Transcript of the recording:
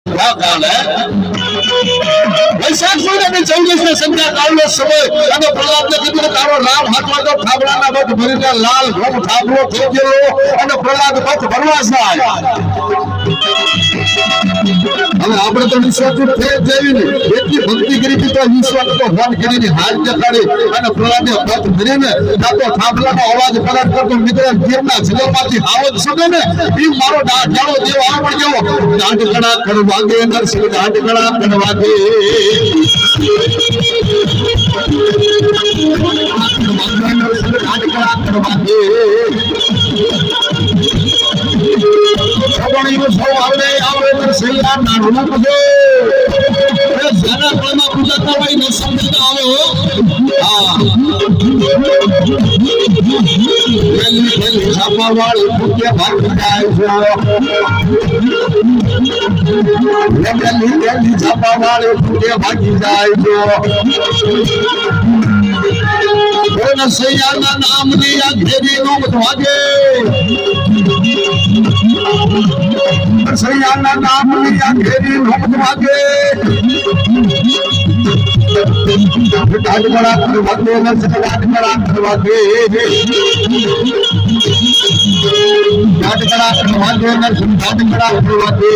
क्या काल है वैशाख મહિનાની 24 સંધ્યા કાળનો સમય અને પ્રહલાદને કીધું કે તારો રામ હાથમાં તો થાબડાના બધ ભરીને લાલ ઘોમ થાબડો થઈ ગયો અને પ્રહલાદ બધ ભરવા જાય હવે આપણે તો વિશ્વાસુ થઈ જવી ને એટલી ભક્તિ કરી તો વિશ્વાસ તો ભગવાન કરીને હાથ દેખાડી અને પ્રહલાદને બધ ભરીને તો થાબડાનો અવાજ પલટ કરતો મિત્ર જીવના જલમાંથી આવત સદે ને એ મારો ડાળો દેવ આવડ જેવો ડાઢકડા કરવાગે નરસિંહ ડાઢકડા કરવાગે ભાગી જાય સૈયાના નામની આ ઘેરીનો વાગે સૈયાના નામની આ ઘેરીનો વાગે ડાઢકડા કરવાગે ડાઢકડા કરવાગે ડાઢકડા કરવાગે ડાઢકડા કરવાગે